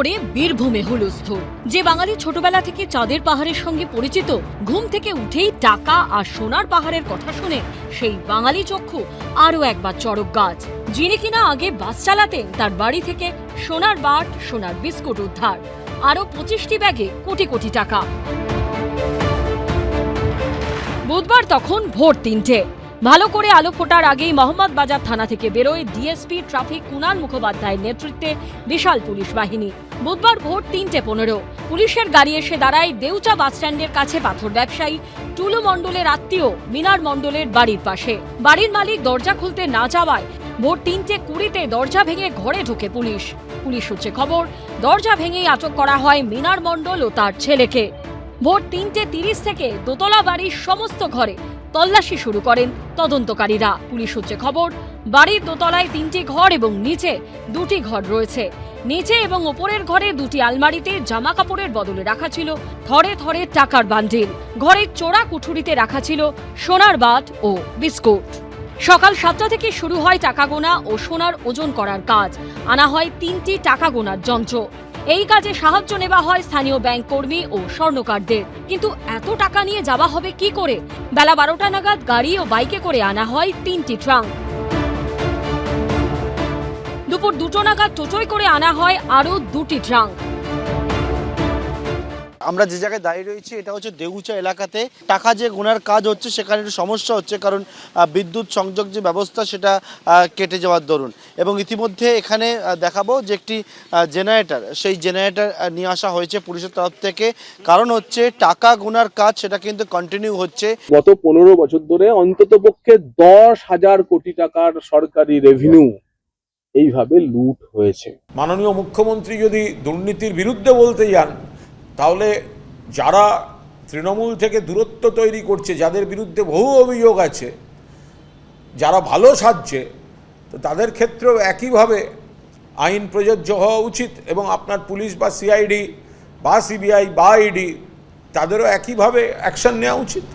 ধরে বীরভূমে হুলস্থুল। যে বাঙালি ছোটবেলা থেকে চাঁদের পাহাড়ের সঙ্গে পরিচিত, ঘুম থেকে উঠেই টাকা আর সোনার পাহাড়ের কথা শুনে সেই বাঙালি চক্ষু আরো একবার চড়ক গাছ। যিনি কিনা আগে বাস চালাতেন, তার বাড়ি থেকে সোনার বাট, সোনার বিস্কুট উদ্ধার, আরো 25টি ব্যাগে কোটি কোটি টাকা। বুধবার তখন ভোর 3টে। ভালো করে আলো ফোটার আগেই মোহাম্মদবাজার থানা থেকে বেরোয় ডিএসপি ট্রাফিক কুণাল মুখোপাধ্যায়ের নেতৃত্বে বিশাল পুলিশ বাহিনী। বুধবার ভোর 3:15 পুলিশের গাড়ি এসে দাঁড়ায় দেউচা বাসস্ট্যান্ডের কাছে পাথর ব্যবসায়ী টুলু মণ্ডলের আত্মীয় মিনার মণ্ডলের বাড়ির পাশে। বাড়ির মালিক দরজা খুলতে না যাওয়ায় ভোর 3:20 দরজা ভেঙে ঘরে ঢোকে পুলিশ। পুলিশ সূত্রে খবর, দরজা ভেঙেই আটক করা হয় মিনার মণ্ডল ও তার ছেলেকে। ভোর 3:30 থেকে দোতলা বাড়ির সমস্ত ঘরে তল্লাশি শুরু করেন তদন্তকারীরা। পুলিশ সূত্রে খবর, বাড়ির দোতলায় 3টি ঘর এবং নিচে 2টি ঘর রয়েছে। নিচে এবং ওপরের ঘরে 2টি আলমারিতে জামা কাপড়ের বদলে রাখা ছিল থরে থরে টাকার বান্ডিল। ঘরের চোরা কুঠুরিতে রাখা ছিল সোনার বাট ও বিস্কুট। সকাল 7টা থেকে শুরু হয় টাকা গোনা ও সোনার ওজন করার কাজ। আনা হয় 3টি টাকা গোনার যন্ত্র। এই কাজে সাহায্য নেওয়া হয় স্থানীয় ব্যাংক কর্মী ও স্বর্ণকারদের। কিন্তু এত টাকা নিয়ে যাওয়া হবে কি করে? বেলা 12টা নাগাদ গাড়ি ও বাইকে করে আনা হয় 3টি ট্রাঙ্ক। দুপুর 2টো নাগাদ টোটোয় করে আনা হয় আরো 2টি ট্রাঙ্ক। আমরা যে জায়গায় দাঁড়িয়ে রয়েছি এটা হচ্ছে দেউচা এলাকাতে। টাকা যে গোনার কাজ হচ্ছে সেখানে একটু সমস্যা হচ্ছে, কারণ বিদ্যুৎ সংযোগ যে ব্যবস্থা সেটা কেটে যাওয়ার দরুন। এবং ইতিমধ্যে এখানে দেখাবো যে একটি জেনারেটর, সেই জেনারেটর নিয়ে আসা হয়েছে পুলিশের তরফ থেকে। কারণ হচ্ছে টাকা গোনার কাজ সেটা কিন্তু কন্টিনিউ হচ্ছে। গত 15 বছর ধরে অন্ততপক্ষে 10,000 কোটি টাকার সরকারি রেভিনিউ এইভাবে লুট হয়েছে। মাননীয় মুখ্যমন্ত্রী যদি দুর্নীতির বিরুদ্ধে বলতে যান, তাহলে যারা তৃণমূল থেকে দূরত্ব তৈরি করছে, যাদের বিরুদ্ধে বহু অভিযোগ আছে, যারা ভালো সাজছে, তো তাদের ক্ষেত্রেও একইভাবে আইন প্রযোজ্য হওয়া উচিত। এবং আপনার পুলিশ বা সিআইডি বা সিবিআই বা ইডি তাদেরও একইভাবে অ্যাকশন নেওয়া উচিত।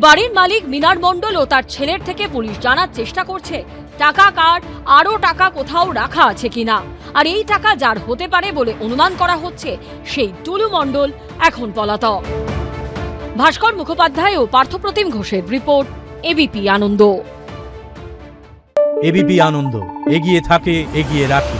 বাড়ির মালিক মিনার মণ্ডল ও তার ছেলের থেকে পুলিশ জানার চেষ্টা করছে টাকা কার, আরো টাকা কোথাও রাখা আছে কিনা। আর এই টাকা যার হতে পারে বলে অনুমান করা হচ্ছে সেই টুলু মণ্ডল এখন পলাতক। ভাস্কর মুখোপাধ্যায় ও পার্থপ্রতিম ঘোষের রিপোর্ট, এবিপি আনন্দ। এবিপি আনন্দ, এগিয়ে থাকে, এগিয়ে রাখে।